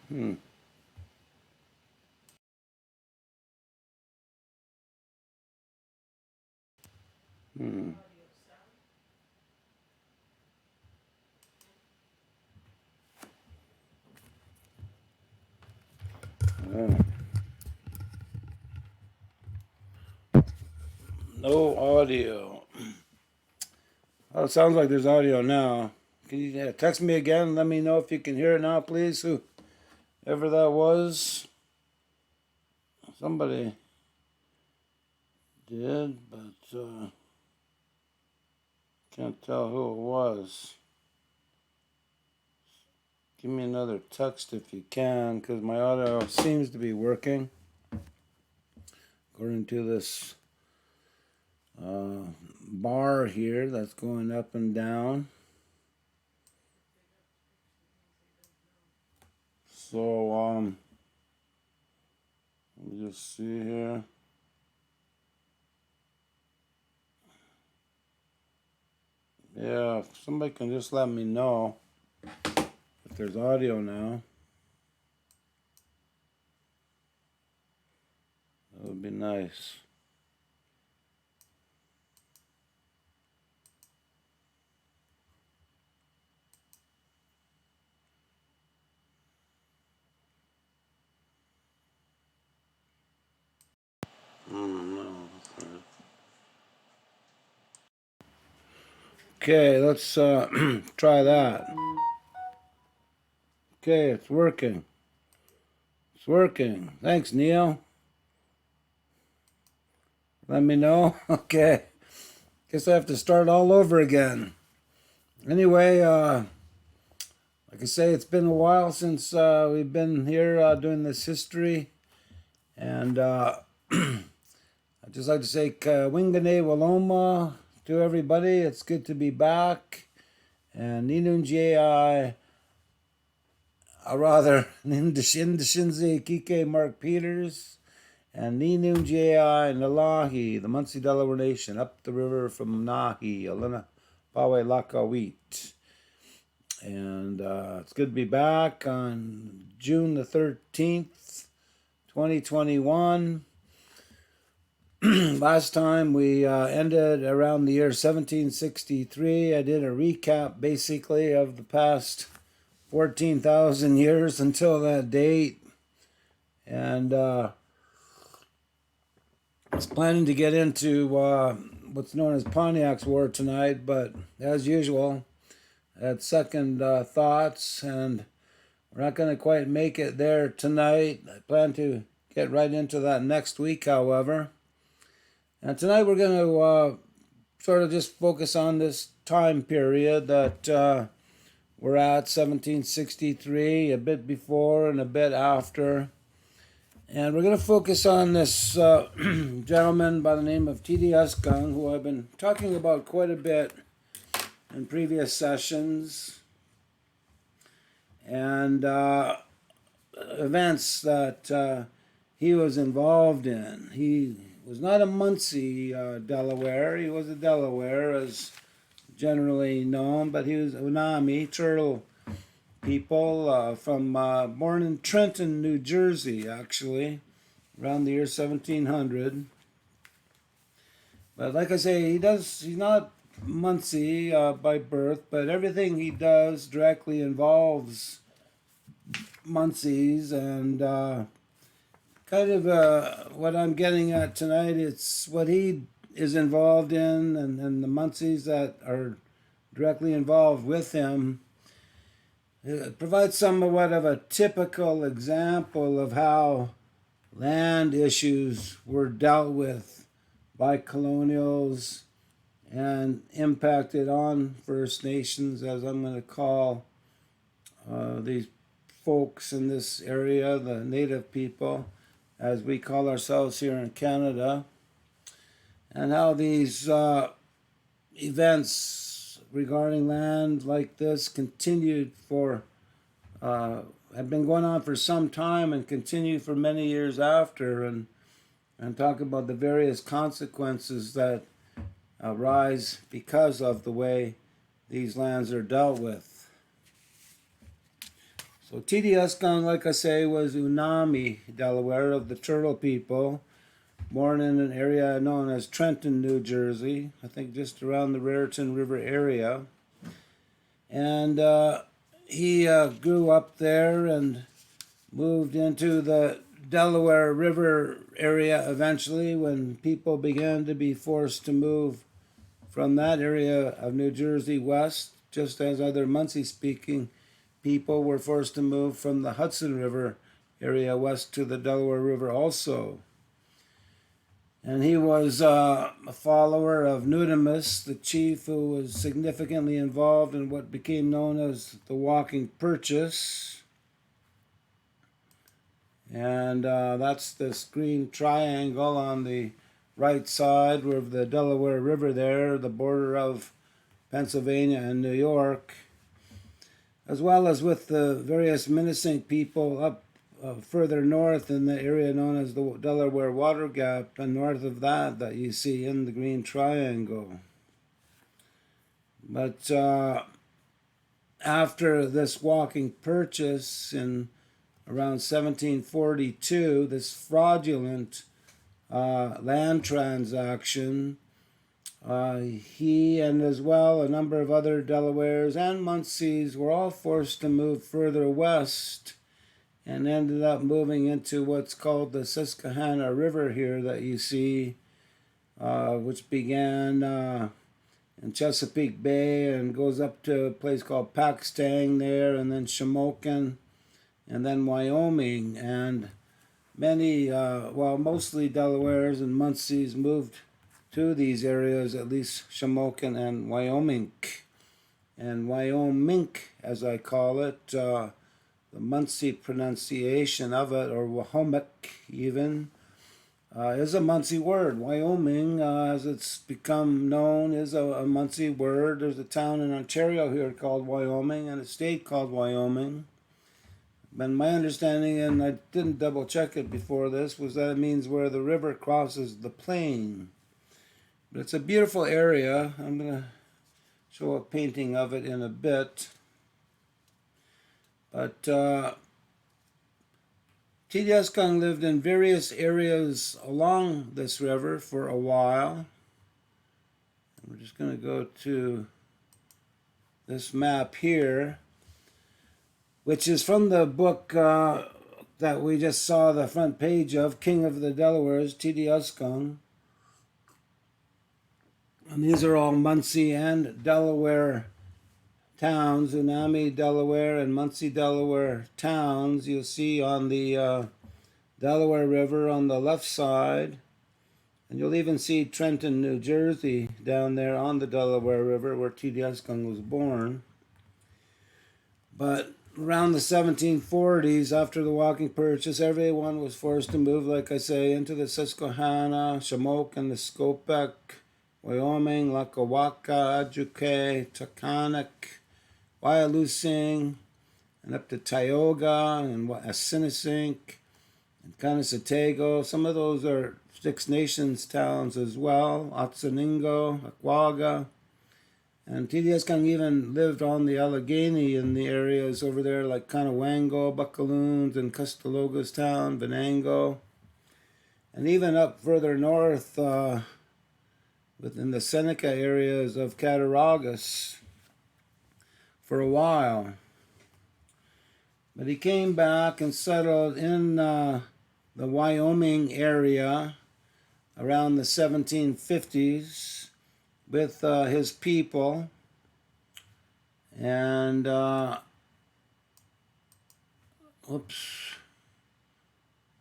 Hmm. Hmm. Oh. No audio. Oh, it sounds like there's audio now. Can you text me again? Let me know if you can hear it now, please. Whoever that was. Somebody did, but can't tell who it was. Give me another text if you can, because my audio seems to be working according to this uh, bar here that's going up and down. So let me just see here. Yeah, if somebody can just let me know if there's audio now, that would be nice. No. Okay, let's try that. Okay, it's working. It's working. Thanks, Neil. Let me know. Okay. Guess I have to start all over again. Anyway, like I say, it's been a while since we've been here doing this history. And I'd just like to say Wingane Waloma to everybody. It's good to be back. And Ninunjai, rather, Nindashinze Kike Mark Peters. And Ninunjai Nalahi, the Muncie Delaware Nation, up the river from Nahi, Alena Pawe Lakawit. And it's good to be back on June the 13th, 2021. Last time we ended around the year 1763. I did a recap basically of the past 14,000 years until that date. And I was planning to get into what's known as Pontiac's War tonight, but as usual, I had second thoughts, and we're not going to quite make it there tonight. I plan to get right into that next week, however. And tonight we're going to sort of just focus on this time period that we're at, 1763, a bit before and a bit after. And we're going to focus on this gentleman by the name of Teedyuscung, who I've been talking about quite a bit in previous sessions. And events that he was involved in. He was not a Muncie Delaware. He was a Delaware, as generally known, but he was Unami, Turtle people from born in Trenton, New Jersey, actually, around the year 1700. But like I say, he's not Muncie by birth, but everything he does directly involves Muncie's, and kind of what I'm getting at tonight, it's what he is involved in, and the Muncie's that are directly involved with him. It provides somewhat of a typical example of how land issues were dealt with by colonials and impacted on First Nations, as I'm going to call these folks in this area, the native people, as we call ourselves here in Canada, and how these events regarding land like this continued for, have been going on for some time and continue for many years after, and talk about the various consequences that arise because of the way these lands are dealt with. So Teedyuscung, like I say, was Unami, Delaware, of the Turtle people, born in an area known as Trenton, New Jersey, I think just around the Raritan River area. And he grew up there and moved into the Delaware River area eventually when people began to be forced to move from that area of New Jersey west, just as other Muncie-speaking people were forced to move from the Hudson River area west to the Delaware River also. And he was a follower of Nudimus, the chief who was significantly involved in what became known as the Walking Purchase. And that's this green triangle on the right side of the Delaware River there, the border of Pennsylvania and New York, as well as with the various Minisink people up further north in the area known as the Delaware Water Gap, and north of that you see in the green triangle. But after this Walking Purchase in around 1742, this fraudulent land transaction, he and as well a number of other Delawares and Muncies were all forced to move further west and ended up moving into what's called the Susquehanna River here that you see, which began in Chesapeake Bay and goes up to a place called Paxtang there, and then Shamokin, and then Wyoming. And many, mostly Delawares and Muncies moved to these areas, at least Shamokin and Wyoming. And Wyoming, as I call it, the Muncie pronunciation of it, or Wahomic even, is a Muncie word. Wyoming, as it's become known, is a Muncie word. There's a town in Ontario here called Wyoming and a state called Wyoming. And my understanding, and I didn't double check it before this, was that it means where the river crosses the plain. But it's a beautiful area. I'm going to show a painting of it in a bit. But Teedyuscung lived in various areas along this river for a while. And we're just going to go to this map here, which is from the book that we just saw the front page of, King of the Delawares, Teedyuscung. And these are all Muncie and Delaware towns, Unami, Delaware, and Muncie, Delaware towns. You'll see on the Delaware River on the left side. And you'll even see Trenton, New Jersey down there on the Delaware River where Teedyuscung was born. But around the 1740s, after the Walking Purchase, everyone was forced to move, like I say, into the Susquehanna, Shamokin, the Skopeck, Wyoming, Lackawanna, Ajuke, Taconic, Wyalusing, and up to Tioga and Assinnisink and Conisatego. Some of those are Six Nations towns as well, Otsoningo, Aquaga. And Teedyuscung even lived on the Allegheny in the areas over there like Conewango, Buckaloons, and Custaloga's town, Venango. And even up further north within the Seneca areas of Cattaraugus for a while. But he came back and settled in the Wyoming area around the 1750s with his people. And, whoops,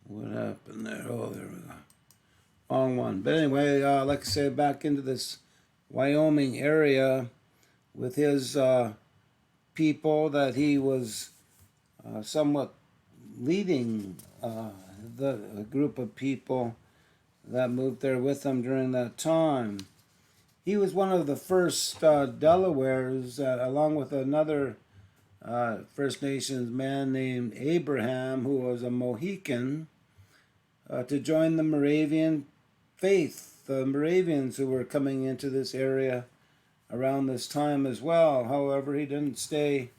what happened there? Oh, there we go. Wrong one. But anyway, like I say, back into this Wyoming area with his people that he was somewhat leading the group of people that moved there with him during that time. He was one of the first Delawares, along with another First Nations man named Abraham, who was a Mohican, to join the Moravian faith, the Moravians who were coming into this area around this time as well. However, he didn't stay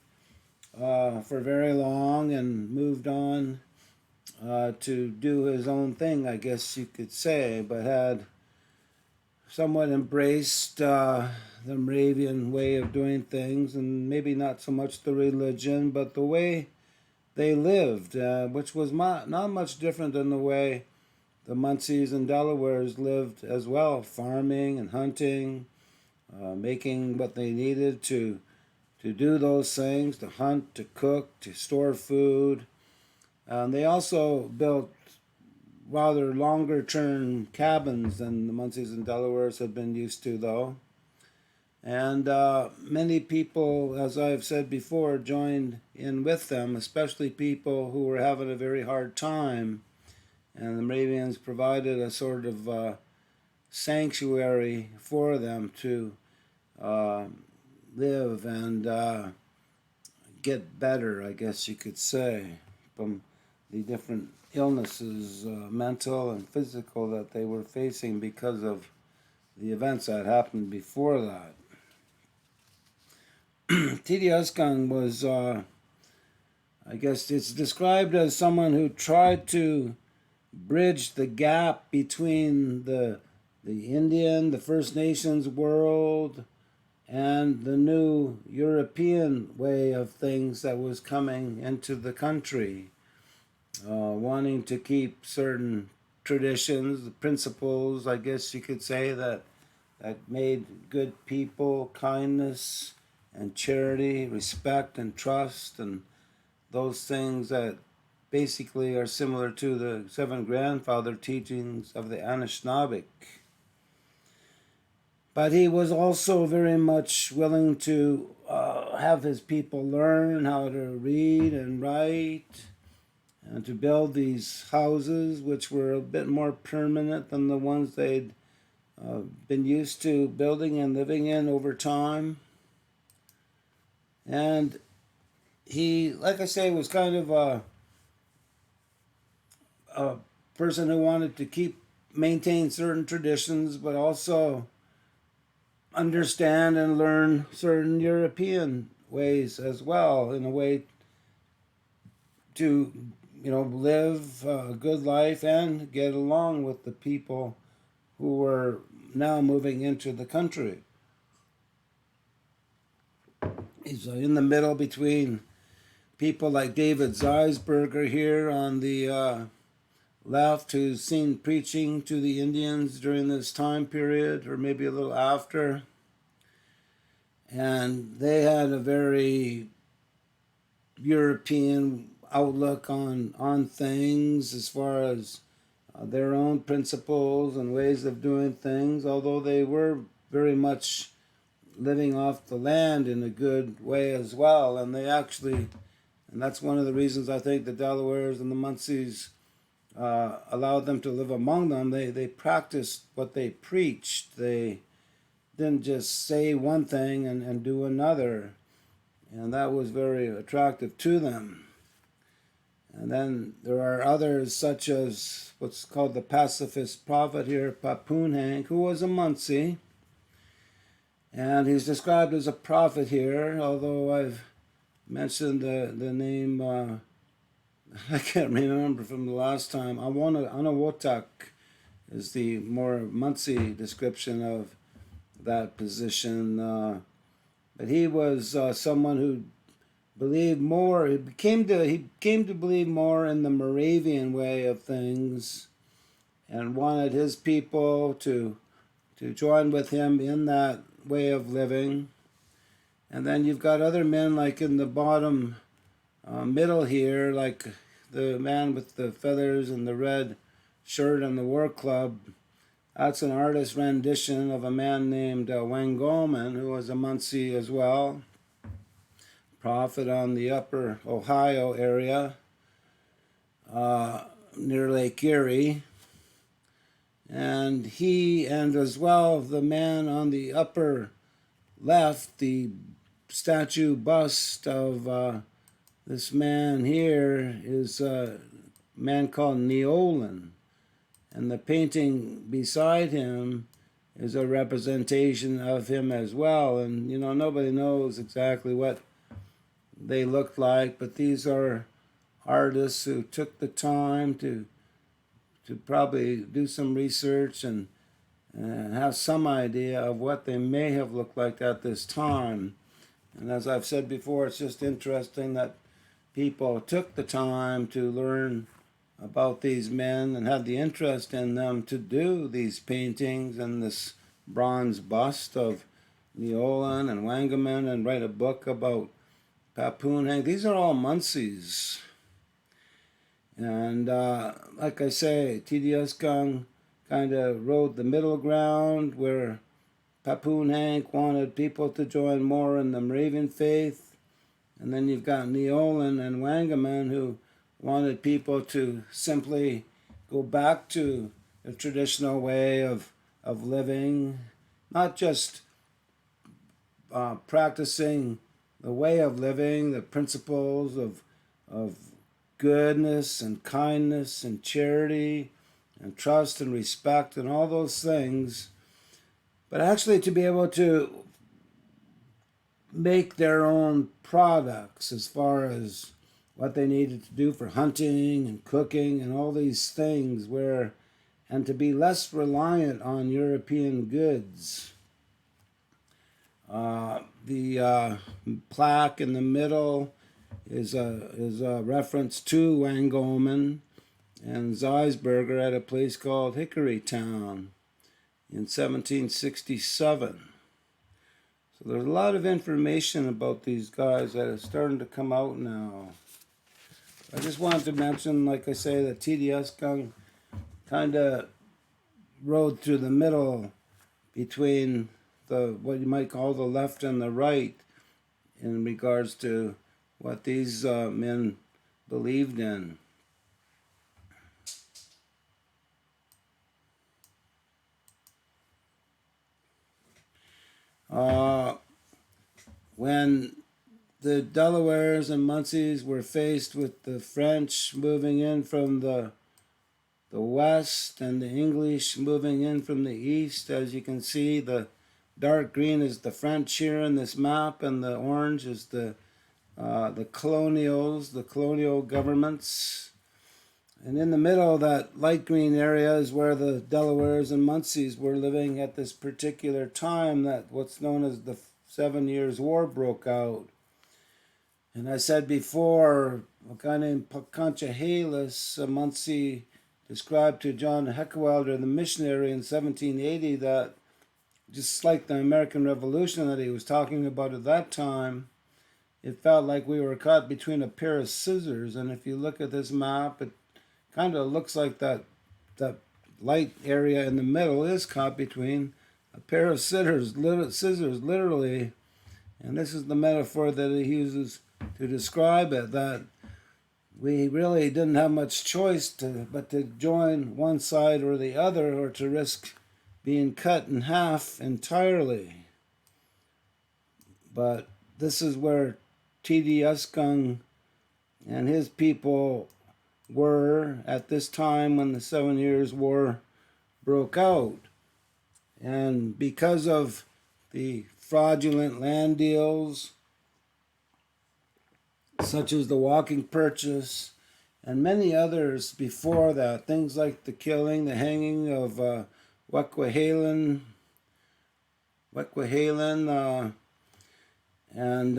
for very long and moved on to do his own thing, I guess you could say, but had somewhat embraced the Moravian way of doing things, and maybe not so much the religion, but the way they lived, which was not much different than the way the Muncies and Delawares lived as well, farming and hunting, making what they needed to do those things, to hunt, to cook, to store food. They also built rather longer term cabins than the Muncies and Delawares had been used to, though. And many people, as I've said before, joined in with them, especially people who were having a very hard time. And the Moravians provided a sort of sanctuary for them to uh, live and get better, I guess you could say, from the different illnesses, mental and physical, that they were facing because of the events that happened before that. Teedyuscung was, I guess it's described as someone who tried to bridge the gap between the Indian, the First Nations world, and the new European way of things that was coming into the country, wanting to keep certain traditions, principles, I guess you could say, that made good people, kindness and charity, respect and trust, and those things that basically are similar to the seven grandfather teachings of the Anishinaabe. But he was also very much willing to have his people learn how to read and write and to build these houses, which were a bit more permanent than the ones they'd been used to building and living in over time. And he, like I say, was kind of a person who wanted to maintain certain traditions, but also understand and learn certain European ways as well, in a way to, live a good life and get along with the people who were now moving into the country. He's in the middle between people like David Zeisberger here on the left, who's seen preaching to the Indians during this time period, or maybe a little after. And they had a very European outlook on things as far as their own principles and ways of doing things, although they were very much living off the land in a good way as well. And that's one of the reasons I think the Delawares and the Muncies allowed them to live among them. They practiced what they preached. They didn't just say one thing and do another. And that was very attractive to them. And then there are others, such as what's called the pacifist prophet here, Papunhank, who was a Muncie. And he's described as a prophet here, although I've mentioned the name, I can't remember from the last time. Anawotak is the more Muncie description of that position. But he was someone who believed more. He came to believe more in the Moravian way of things, and wanted his people to join with him in that way of living. And then you've got other men like in the bottom middle here, like the man with the feathers and the red shirt and the war club. That's an artist rendition of a man named Wangoman, who was a Muncie as well, prophet on the upper Ohio area near Lake Erie. And he, and as well the man on the upper left, the statue bust of this man here, is a man called Neolin. And the painting beside him is a representation of him as well. And, nobody knows exactly what they looked like, but these are artists who took the time to probably do some research and have some idea of what they may have looked like at this time. And as I've said before, it's just interesting that people took the time to learn about these men and had the interest in them to do these paintings and this bronze bust of Neolin and Wangaman and write a book about Papoon. These are all Muncies. And like I say, Teedyuscung kind of rode the middle ground where Papoon Hank wanted people to join more in the Moravian faith. And then you've got Neolin and Wangaman who wanted people to simply go back to the traditional way of living, not just practicing the way of living, the principles of goodness and kindness and charity and trust and respect and all those things, but actually to be able to make their own products as far as what they needed to do for hunting and cooking and all these things, and to be less reliant on European goods. The plaque in the middle is a reference to Wangoman and Zeisberger at a place called Hickory Town in 1767. So there's a lot of information about these guys that is starting to come out now. I just wanted to mention, like I say, that Teedyuscung kind of rode through the middle between what you might call the left and the right in regards to what these men believed in. When the Delawares and Muncies were faced with the French moving in from the west and the English moving in from the east, as you can see, the dark green is the French here in this map, and the orange is the colonials, the colonial governments. And in the middle, that light green area is where the Delawares and Muncies were living at this particular time that what's known as the 7 Years' War broke out. And I said before, a guy named Paconchahalis, a Muncie, described to John Heckewelder, the missionary, in 1780 that just like the American Revolution that he was talking about at that time, it felt like we were caught between a pair of scissors. And if you look at this map, it kind of looks like that light area in the middle is caught between a pair of scissors, literally. And this is the metaphor that he uses to describe it, that we really didn't have much choice but to join one side or the other, or to risk being cut in half entirely. But this is where Teedyuscung and his people were at this time when the 7 Years' War broke out. And because of the fraudulent land deals, such as the walking purchase and many others before that, things like the killing, the hanging of Wekwehalan, and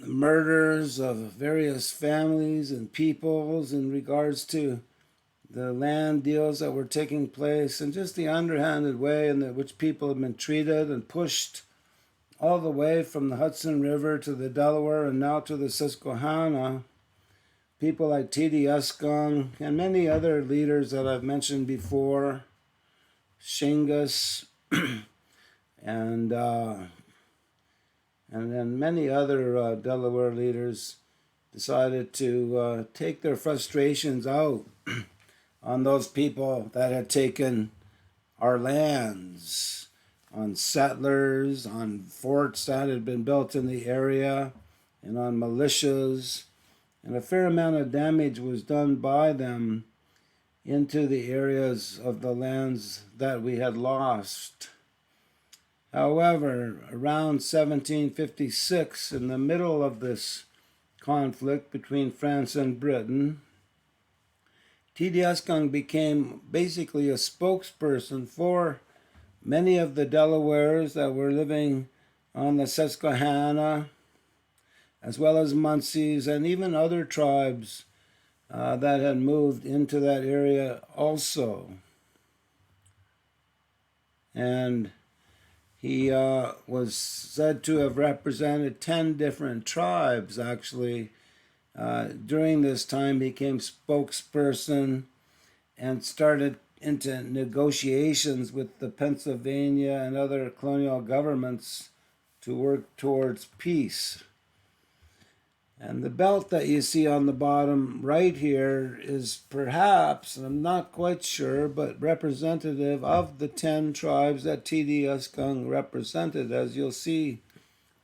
murders of various families and peoples in regards to the land deals that were taking place, and just the underhanded way in which people have been treated and pushed all the way from the Hudson River to the Delaware and now to the Susquehanna. People like Teedyuscung and many other leaders that I've mentioned before, Shingus, and then many other Delaware leaders decided to take their frustrations out on those people that had taken our lands, on settlers, on forts that had been built in the area, and on militias. And a fair amount of damage was done by them into the areas of the lands that we had lost. However, around 1756, in the middle of this conflict between France and Britain, Teedyuscung became basically a spokesperson for many of the Delawares that were living on the Susquehanna, as well as Munsees and even other tribes that had moved into that area also. And he was said to have represented 10 different tribes, actually. During this time, he became spokesperson and started into negotiations with the Pennsylvania and other colonial governments to work towards peace. And the belt that you see on the bottom right here is perhaps, and I'm not quite sure, but representative of the 10 tribes that Teedyuscung represented. As you'll see,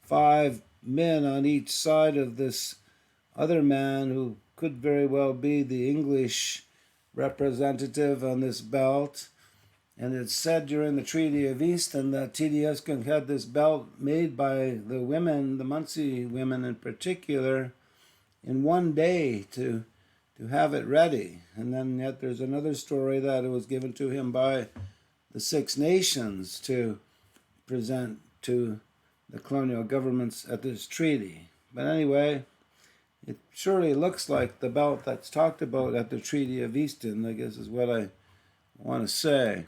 5 men on each side of this other man who could very well be the English representative on this belt. And it's said during the Treaty of Easton that Teedyuscung had this belt made by the women, the Munsee women in particular, in one day to have it ready. And then yet there's another story that it was given to him by the Six Nations to present to the colonial governments at this treaty. But anyway, it surely looks like the belt that's talked about at the Treaty of Easton, I guess is what I want to say.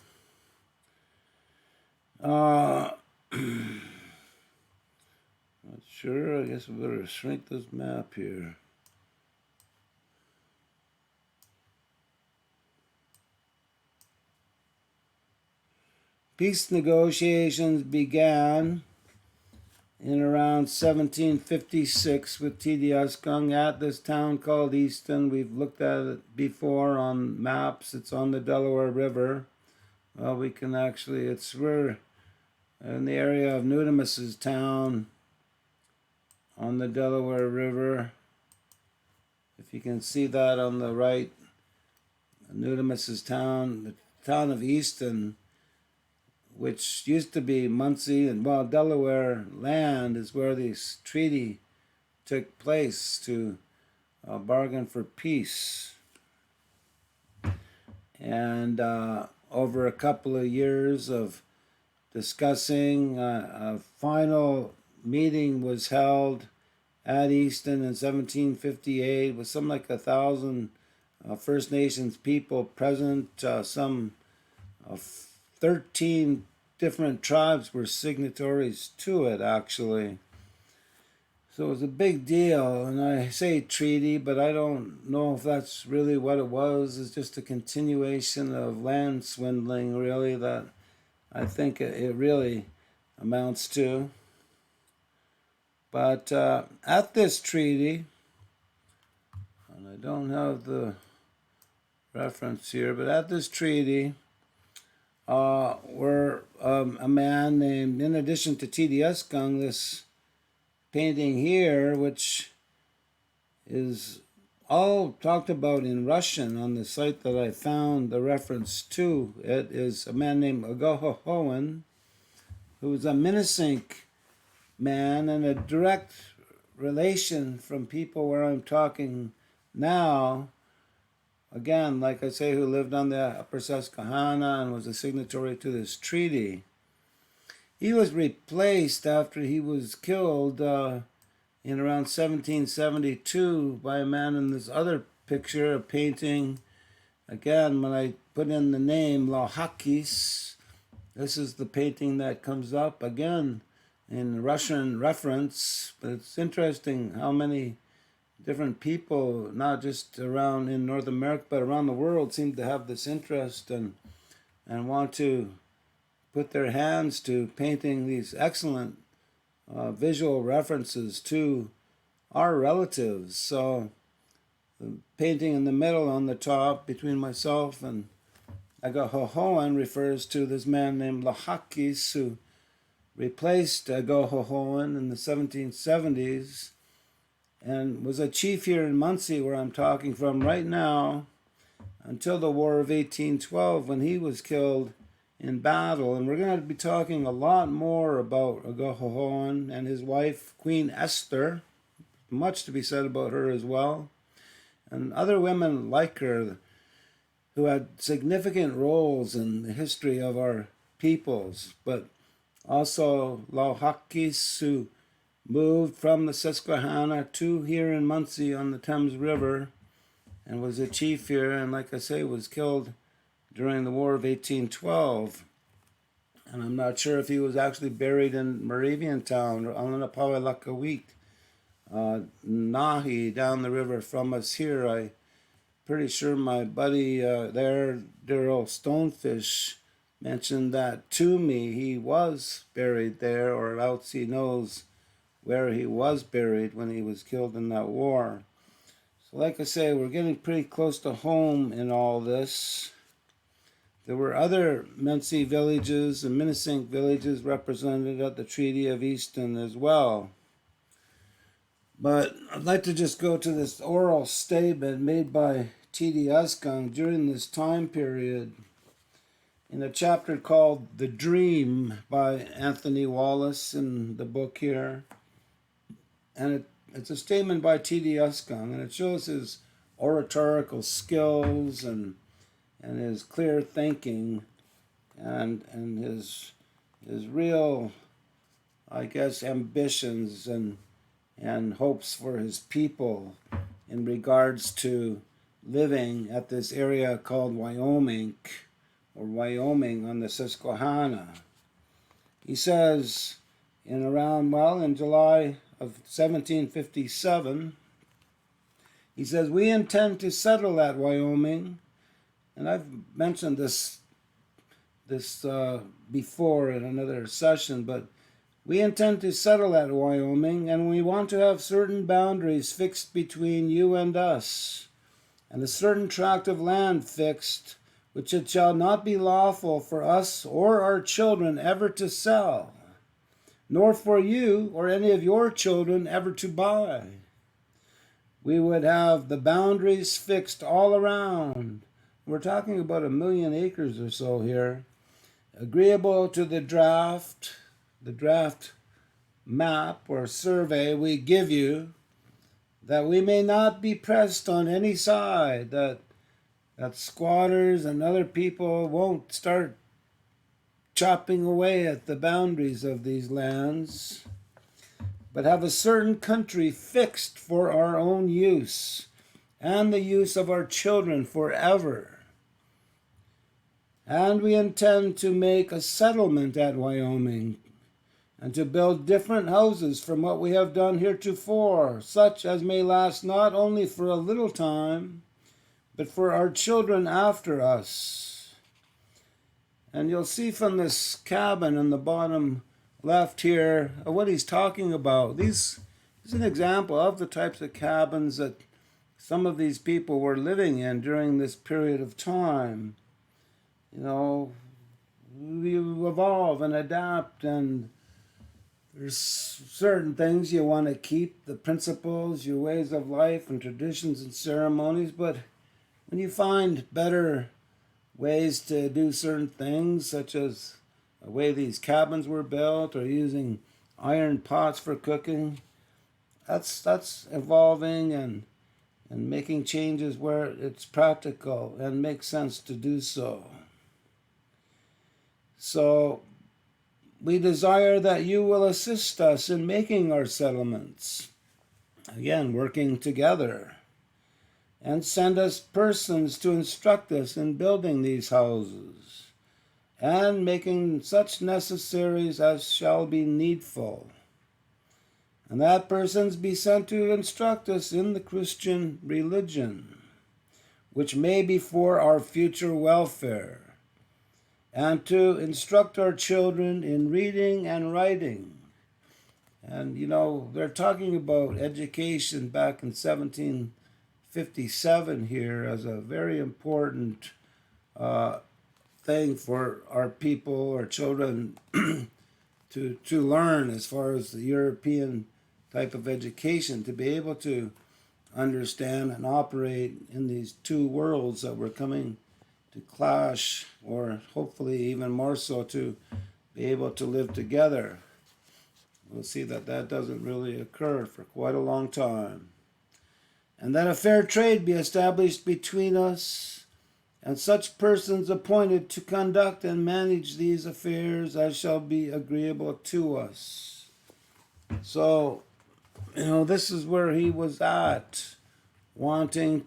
Not sure. I guess we better shrink this map here. Peace negotiations began in around 1756 with Teedyuscung at this town called Easton. We've looked at it before on maps. It's on the Delaware River. Well, we can actually, we're in the area of Nudimus's town on the Delaware River. If you can see that on the right, Nudimus's town, the town of Easton, which used to be Munsee and Delaware land, is where this treaty took place to bargain for peace. And over a couple of years of discussing, a final meeting was held at Easton in 1758 with something like 1,000 First Nations people present. Some 13 different tribes were signatories to it, actually. So it was a big deal, and I say treaty, but I don't know if that's really what it was. It's just a continuation of land swindling, really, that I think it really amounts to. But at this treaty, and I don't have the reference here, but at this treaty were a man named, in addition to Teedyuscung, this painting here, which is all talked about in Russian on the site that I found the reference to. It is a man named Agohohoan, who was a Minisink man and a direct relation from people where I'm talking now. Again, like I say, who lived on the Upper Susquehanna and was a signatory to this treaty. He was replaced after he was killed in around 1772 by a man in this other picture, a painting. Again, when I put in the name Lohakis, this is the painting that comes up again in Russian reference. But it's interesting how many different people, not just around in North America, but around the world, seem to have this interest and want to put their hands to painting these excellent visual references to our relatives. So the painting in the middle on the top between myself and Agohohoan refers to this man named Lahakis, who replaced Agohohoan in the 1770s and was a chief here in Munsee, where I'm talking from right now, until the War of 1812, when he was killed in battle. And we're going to be talking a lot more about Agohohoan and his wife, Queen Esther, much to be said about her as well. And other women like her who had significant roles in the history of our peoples, but also Lauhakis, who moved from the Susquehanna to here in Muncie on the Thames River and was a chief here, and like I say, was killed during the War of 1812. And I'm not sure if he was actually buried in Moraviantown or Alanapawelakawit, Nahi, down the river from us here. I'm pretty sure my buddy there, Daryl Stonefish, mentioned that to me. He was buried there, or else he knows where he was buried when he was killed in that war. So like I say, we're getting pretty close to home in all this. There were other Munsee villages and Minisink villages represented at the Treaty of Easton as well. But I'd like to just go to this oral statement made by Teedyuscung during this time period in a chapter called The Dream by Anthony Wallace in the book here. And it's a statement by Teedyuscung, and it shows his oratorical skills and his clear thinking and his real, I guess, ambitions and hopes for his people in regards to living at this area called Wyoming, or Wyoming on the Susquehanna. He says in July of 1757, he says, "We intend to settle at Wyoming," and I've mentioned this before in another session, but we intend to settle at Wyoming, and we want to have certain boundaries fixed between you and us, and a certain tract of land fixed, which it shall not be lawful for us or our children ever to sell, nor for you or any of your children ever to buy. We would have the boundaries fixed all around. We're talking about 1 million acres or so here, agreeable to the draft map or survey we give you, that we may not be pressed on any side, that squatters and other people won't start chopping away at the boundaries of these lands, but have a certain country fixed for our own use and the use of our children forever. And we intend to make a settlement at Wyoming, and to build different houses from what we have done heretofore, such as may last not only for a little time, but for our children after us. And you'll see from this cabin in the bottom left here what he's talking about. This is an example of the types of cabins that some of these people were living in during this period of time. You know, you evolve and adapt, and there's certain things you want to keep, the principles, your ways of life and traditions and ceremonies, but when you find better ways to do certain things, such as the way these cabins were built or using iron pots for cooking, that's evolving and making changes where it's practical and makes sense to do so. So we desire that you will assist us in making our settlements, again, working together, and send us persons to instruct us in building these houses, and making such necessaries as shall be needful, and that persons be sent to instruct us in the Christian religion, which may be for our future welfare, and to instruct our children in reading and writing. And, you know, they're talking about education back in 1757 here as a very important thing for our people, our children, to learn as far as the European type of education, to be able to understand and operate in these two worlds that were coming to clash, or hopefully even more so to be able to live together. we'll see that that doesn't really occur for quite a long time. And that a fair trade be established between us, and such persons appointed to conduct and manage these affairs as shall be agreeable to us. So, this is where he was at, wanting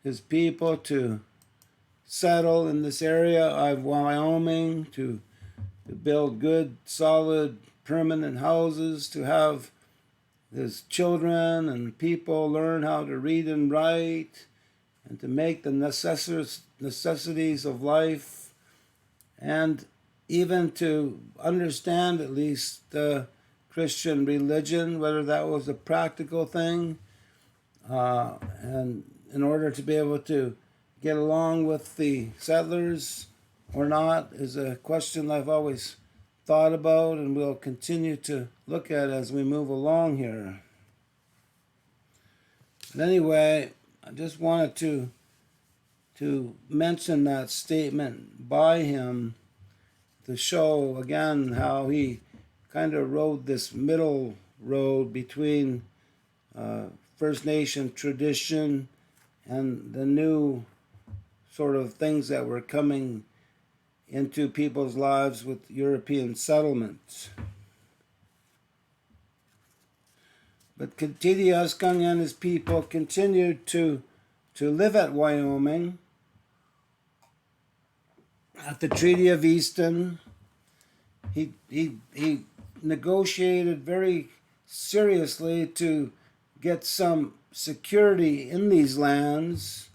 his people to settle in this area of Wyoming, to build good, solid, permanent houses, to have his children and people learn how to read and write, and to make the necessities of life, and even to understand at least the Christian religion, whether that was a practical thing, and in order to be able to get along with the settlers or not is a question I've always thought about and will continue to look at as we move along here. But anyway, I just wanted to mention that statement by him to show again how he kind of rode this middle road between First Nation tradition and the new sort of things that were coming into people's lives with European settlements. But Teedyuscung and his people continued to live at Wyoming. At the Treaty of Easton, he negotiated very seriously to get some security in these lands,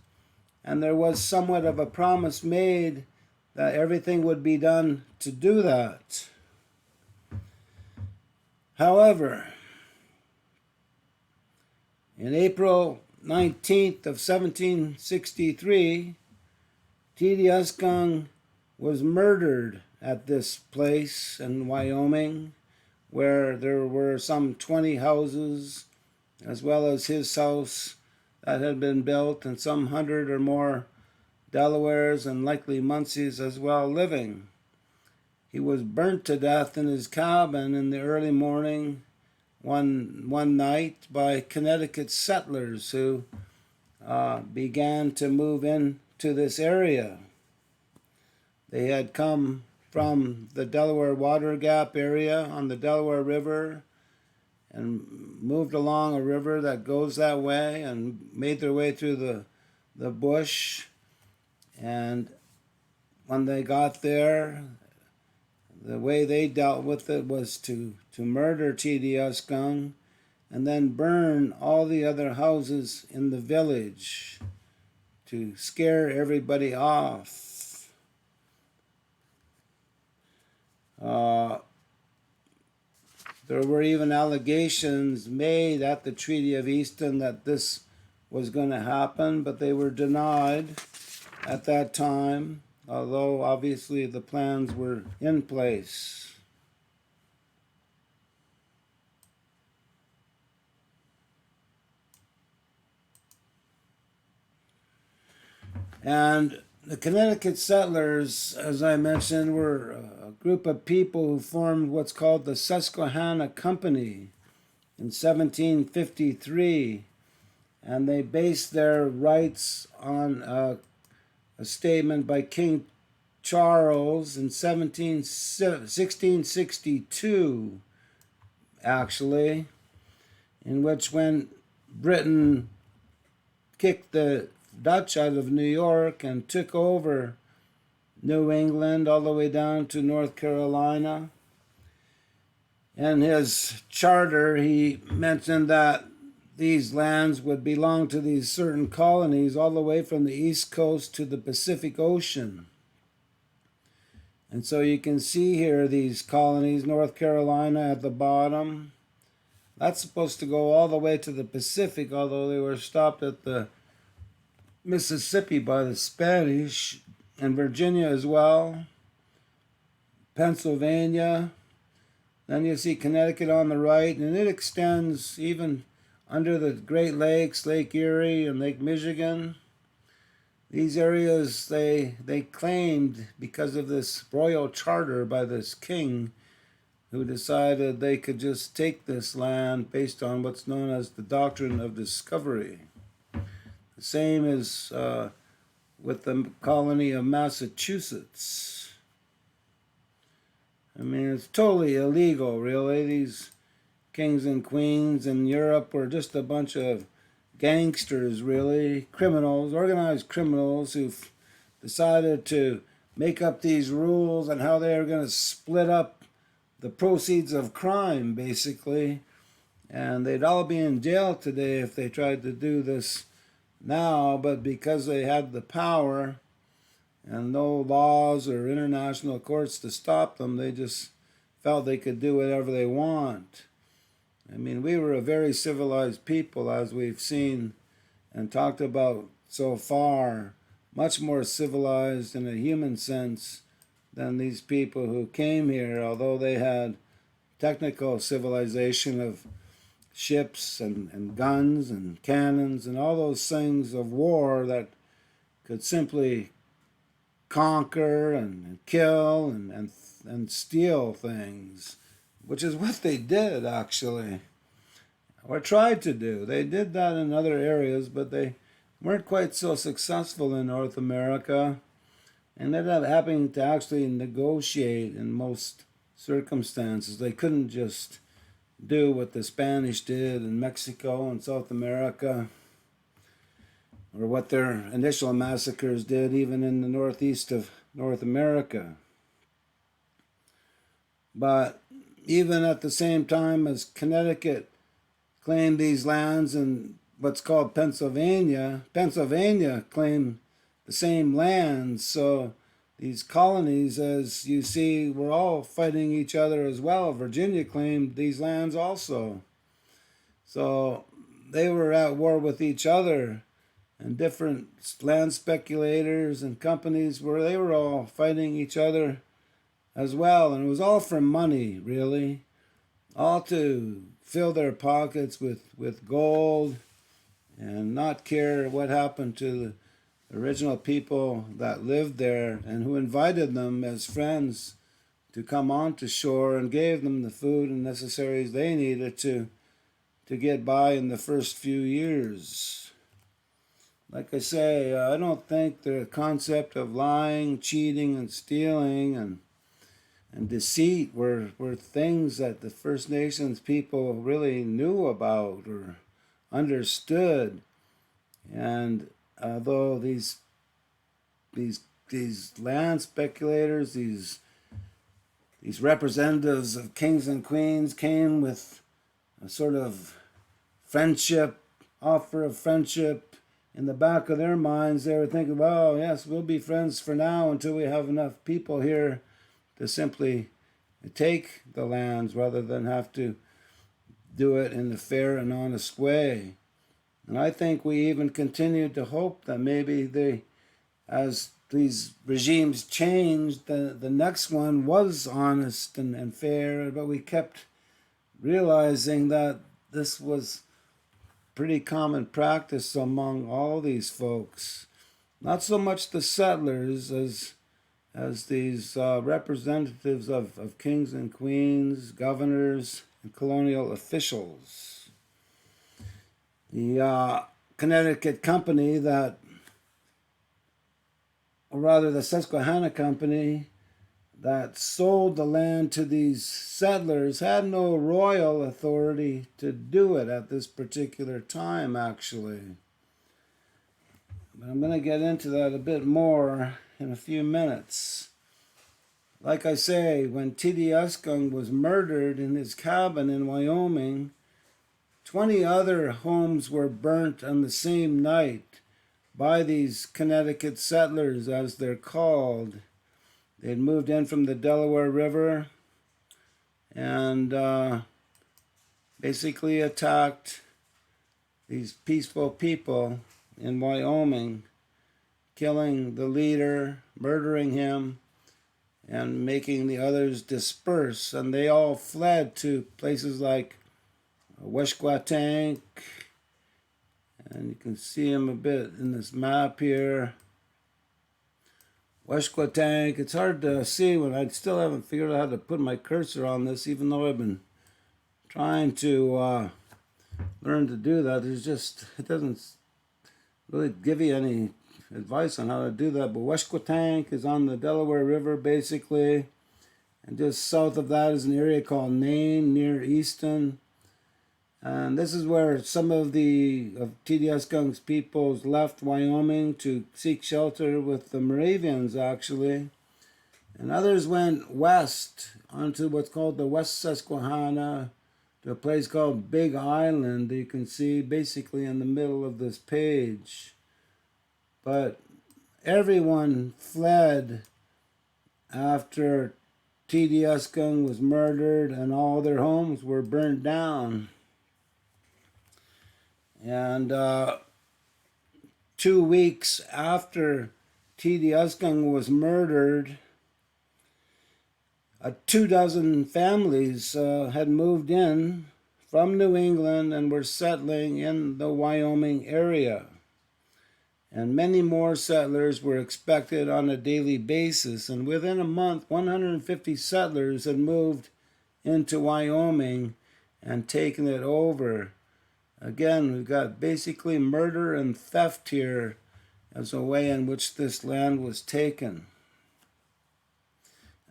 and there was somewhat of a promise made that everything would be done to do that. However, in April 19th of 1763, Teedyuscung was murdered at this place in Wyoming, where there were some 20 houses, as well as his house that had been built, and some 100 or more Delawares and likely Muncies as well living. He was burnt to death in his cabin in the early morning one night by Connecticut settlers who began to move into this area. They had come from the Delaware Water Gap area on the Delaware River and moved along a river that goes that way and made their way through the bush. And when they got there, the way they dealt with it was to murder Teedyuscung and then burn all the other houses in the village to scare everybody off. There were even allegations made at the Treaty of Easton that this was going to happen, but they were denied at that time, although obviously the plans were in place. And the Connecticut settlers, as I mentioned, were a group of people who formed what's called the Susquehanna Company in 1753, and they based their rights on a statement by King Charles in 1662, actually, in which when Britain kicked the Dutch out of New York and took over New England all the way down to North Carolina. In his charter, he mentioned that these lands would belong to these certain colonies all the way from the East Coast to the Pacific Ocean. And so you can see here these colonies, North Carolina at the bottom. That's supposed to go all the way to the Pacific, although they were stopped at the Mississippi by the Spanish, and Virginia as well, Pennsylvania. Then you see Connecticut on the right, and it extends even under the Great Lakes, Lake Erie and Lake Michigan. These areas they claimed because of this royal charter by this king who decided they could just take this land based on what's known as the doctrine of discovery. The same is with the colony of Massachusetts. I mean, it's totally illegal, really. These kings and queens in Europe were just a bunch of gangsters, really, criminals, organized criminals who've decided to make up these rules on how they are going to split up the proceeds of crime, basically. And they'd all be in jail today if they tried to do this now, but because they had the power and no laws or international courts to stop them, they just felt they could do whatever they want. I mean, we were a very civilized people, as we've seen and talked about so far, much more civilized in a human sense than these people who came here, although they had technical civilization of ships and guns and cannons and all those things of war that could simply conquer and kill and steal things, which is what they did, actually, or tried to do. They did that in other areas, but they weren't quite so successful in North America, and ended up having to actually negotiate in most circumstances. They couldn't just do what the Spanish did in Mexico and South America, or what their initial massacres did even in the northeast of North America. But even at the same time as Connecticut claimed these lands in what's called Pennsylvania, Pennsylvania claimed the same lands. So these colonies, as you see, were all fighting each other as well. Virginia claimed these lands also. So they were at war with each other, and different land speculators and companies they were all fighting each other as well. And it was all for money, really, all to fill their pockets with gold and not care what happened to the original people that lived there and who invited them as friends to come onto shore and gave them the food and necessaries they needed to get by in the first few years. Like I say, I don't think the concept of lying, cheating, and stealing and deceit were things that the First Nations people really knew about or understood. And although these land speculators, these representatives of kings and queens came with a sort of offer of friendship in the back of their minds, they were thinking, well, yes, we'll be friends for now until we have enough people here to simply take the lands rather than have to do it in a fair and honest way. And I think we even continued to hope that maybe as these regimes changed, the next one was honest and fair, but we kept realizing that this was pretty common practice among all these folks. Not so much the settlers as these representatives of kings and queens, governors, and colonial officials. The Connecticut Company or rather the Susquehanna Company that sold the land to these settlers had no royal authority to do it at this particular time, actually. But I'm going to get into that a bit more in a few minutes. Like I say, when Teedyuscung was murdered in his cabin in Wyoming, 20 other homes were burnt on the same night by these Connecticut settlers, as they're called. They had moved in from the Delaware River and basically attacked these peaceful people in Wyoming, killing the leader, murdering him, and making the others disperse. And they all fled to places like Weshquatank, and you can see them a bit in this map here. Weshquatank. It's hard to see when I still haven't figured out how to put my cursor on this, even though I've been trying to learn to do that. It doesn't really give you any advice on how to do that. But Weshquatank is on the Delaware River, basically. And just south of that is an area called Nain, near Easton. And this is where some of Teedyuscung's peoples left Wyoming to seek shelter with the Moravians, actually. And others went west onto what's called the West Susquehanna, to a place called Big Island, you can see basically in the middle of this page. But everyone fled after Teedyuscung was murdered and all their homes were burned down. And 2 weeks after Teedyuscung was murdered, 24 families had moved in from New England and were settling in the Wyoming area. And many more settlers were expected on a daily basis. And within a month, 150 settlers had moved into Wyoming and taken it over. Again, we've got basically murder and theft here as a way in which this land was taken.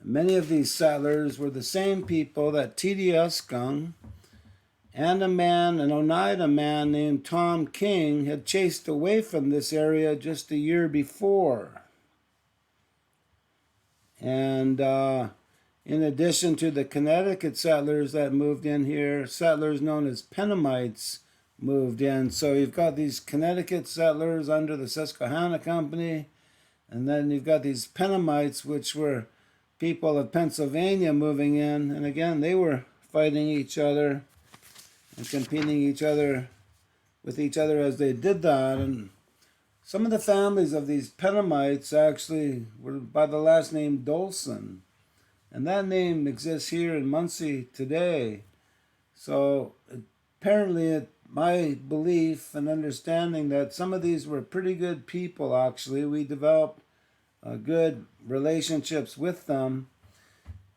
Many of these settlers were the same people that Teedyuscung and an Oneida man named Tom King had chased away from this area just a year before. And in addition to the Connecticut settlers that moved in here, settlers known as Pennamites moved in. So you've got these Connecticut settlers under the Susquehanna Company, and then you've got these Pennamites, which were people of Pennsylvania moving in. And again, they were fighting each other and competing with each other as they did that. And some of the families of these Pennamites actually were by the last name Dolson. And that name exists here in Muncie today. So apparently my belief and understanding that some of these were pretty good people, actually. We developed good relationships with them.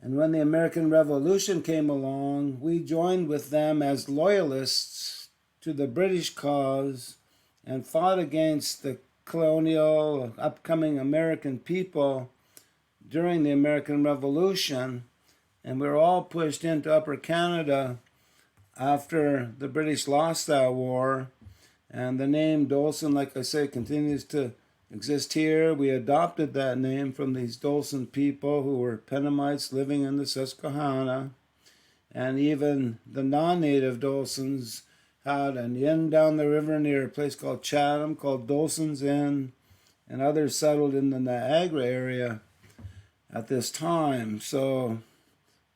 And when the American Revolution came along, we joined with them as loyalists to the British cause and fought against the colonial, upcoming American people during the American Revolution. And we were all pushed into Upper Canada after the British lost that war. And the name Dolson, like I say, continues to exist here. We adopted that name from these Dolson people who were Pennamites living in the Susquehanna. And even the non-native Dolsons had an inn down the river near a place called Chatham called Dolson's Inn, and others settled in the Niagara area at this time. So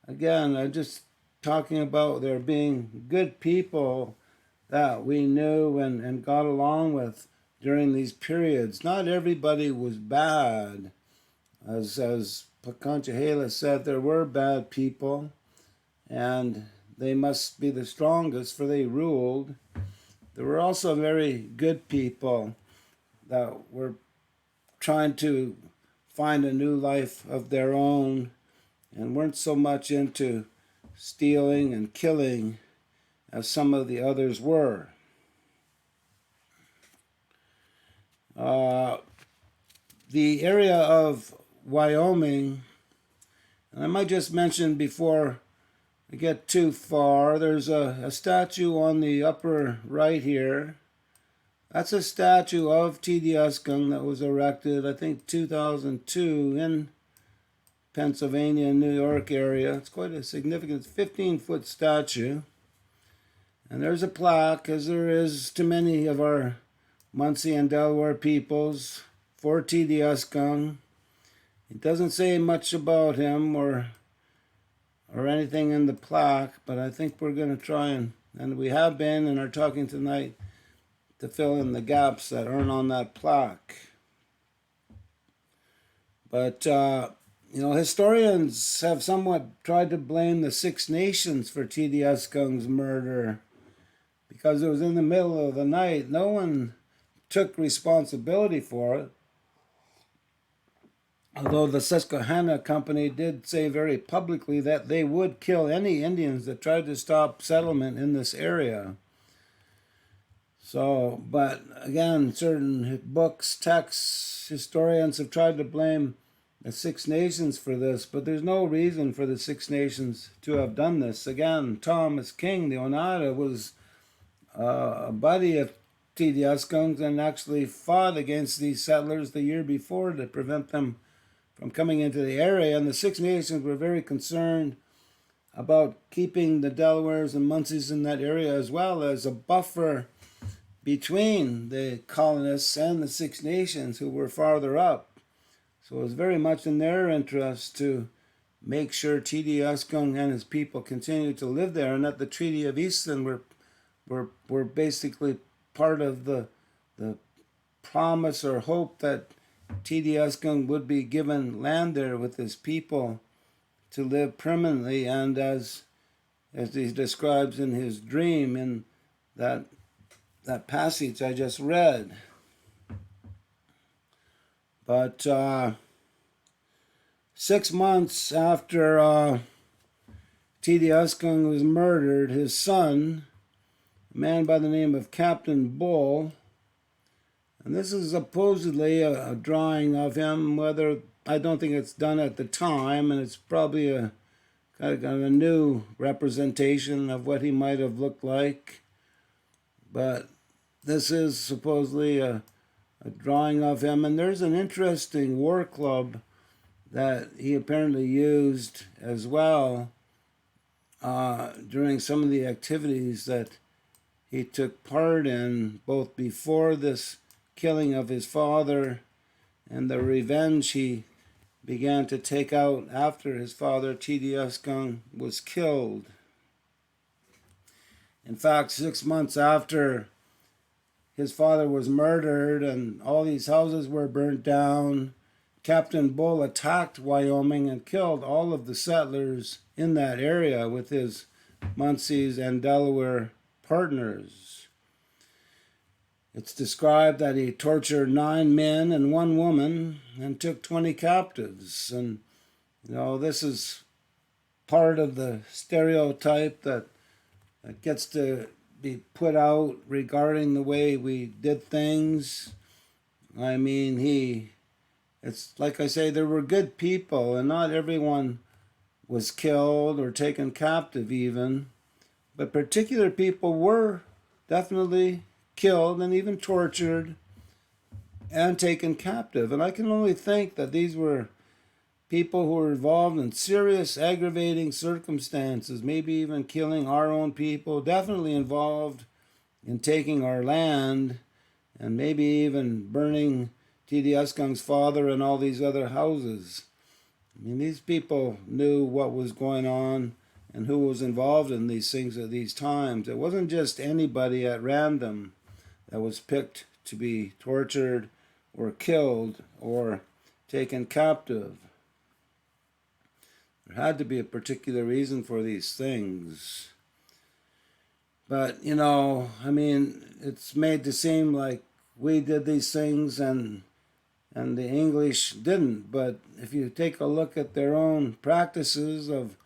again, I'm just talking about there being good people that we knew and got along with during these periods. Not everybody was bad. As Paconchahala said, there were bad people, and they must be the strongest, for they ruled. There were also very good people that were trying to find a new life of their own and weren't so much into stealing and killing as some of the others were. The area of Wyoming, and I might just mention before I get too far, there's a statue on the upper right here. That's a statue of Teedyuscung that was erected, I think, 2002 in Pennsylvania and New York area. It's quite a significant 15-foot statue. And there's a plaque, as there is to many of our Muncie and Delaware peoples, for Teedyuscung. It doesn't say much about him or anything in the plaque, but I think we're going to try and we have been and are talking tonight to fill in the gaps that aren't on that plaque. But historians have somewhat tried to blame the Six Nations for Teedyuscung's murder because it was in the middle of the night. No one took responsibility for it. although the Susquehanna Company did say very publicly that they would kill any Indians that tried to stop settlement in this area. So, but again, certain books, texts, historians have tried to blame the Six Nations for this, but there's no reason for the Six Nations to have done this. Again, Thomas King, the Oneida, was a buddy of Teedyuscung and actually fought against these settlers the year before to prevent them from coming into the area. And the Six Nations were very concerned about keeping the Delawares and Munsee in that area as well as a buffer between the colonists and the Six Nations who were farther up. So it was very much in their interest to make sure Teedyuscung and his people continued to live there, and that the Treaty of Easton were basically part of the promise or hope that Teedyuscung would be given land there with his people to live permanently, and as he describes in his dream in that passage I just read. But 6 months after Teedyuscung was murdered, his son, a man by the name of Captain Bull, and this is supposedly a drawing of him, whether I don't think it's done at the time, and it's probably a kind of a new representation of what he might have looked like. But this is supposedly a drawing of him, and there's an interesting war club that he apparently used as well during some of the activities that he took part in, both before this killing of his father and the revenge he began to take out after his father, Teedyuscung, was killed. In fact, 6 months after his father was murdered and all these houses were burnt down, Captain Bull attacked Wyoming and killed all of the settlers in that area with his Munsee and Delaware partners. It's described that he tortured 9 men and 1 woman and took 20 captives. And, this is part of the stereotype that gets to be put out regarding the way we did things. I mean, it's like I say, there were good people, and not everyone was killed or taken captive even, but particular people were definitely killed and even tortured and taken captive. And I can only think that these were people who were involved in serious aggravating circumstances, maybe even killing our own people, definitely involved in taking our land, and maybe even burning Teedyuscung's father and all these other houses. I mean, these people knew what was going on and who was involved in these things at these times. It wasn't just anybody at random that was picked to be tortured or killed or taken captive. There had to be a particular reason for these things. But, it's made to seem like we did these things and the English didn't. But if you take a look at their own practices of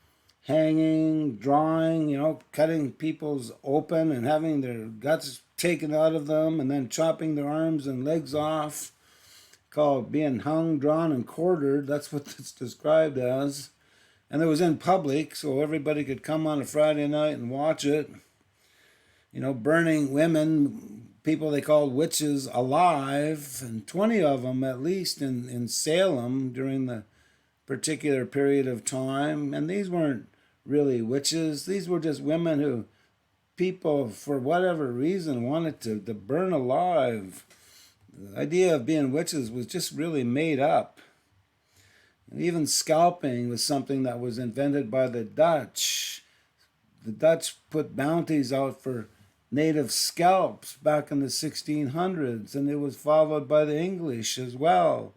hanging, drawing, cutting people's open and having their guts taken out of them and then chopping their arms and legs off, called being hung, drawn, and quartered. That's what it's described as. And it was in public, so everybody could come on a Friday night and watch it. Burning women, people they called witches, alive, and 20 of them at least in Salem during the particular period of time. And these weren't really witches. These were just women who people, for whatever reason, wanted to burn alive. The idea of being witches was just really made up. And even scalping was something that was invented by the Dutch. The Dutch put bounties out for native scalps back in the 1600s, and it was followed by the English as well,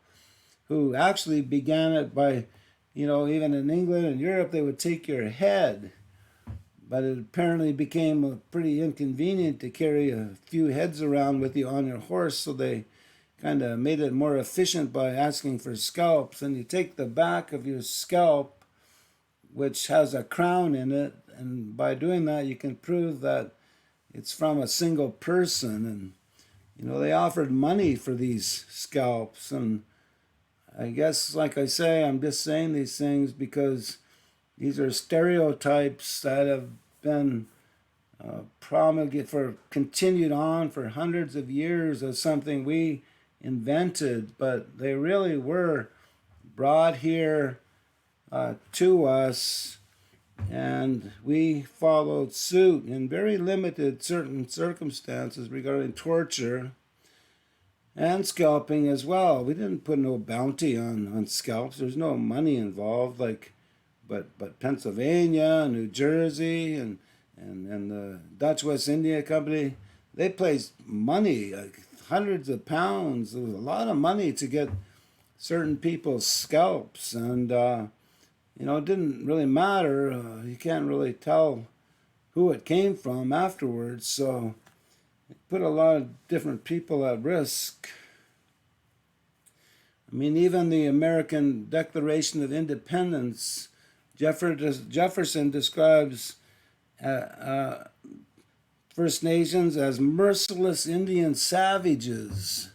who actually began it by, even in England and Europe, they would take your head. But it apparently became pretty inconvenient to carry a few heads around with you on your horse, so they kind of made it more efficient by asking for scalps. And you take the back of your scalp, which has a crown in it, and by doing that you can prove that it's from a single person. And they offered money for these scalps. And I guess, like I say, I'm just saying these things because these are stereotypes that have been continued on for hundreds of years as something we invented, but they really were brought here to us, and we followed suit in very limited certain circumstances regarding torture and scalping as well. We didn't put no bounty on scalps. There's no money involved, but Pennsylvania, New Jersey, and the Dutch West India Company, they placed money, like hundreds of pounds. There was a lot of money to get certain people's scalps, and it didn't really matter. You can't really tell who it came from afterwards, so it put a lot of different people at risk. I mean, even the American Declaration of Independence, Jefferson describes First Nations as merciless Indian savages.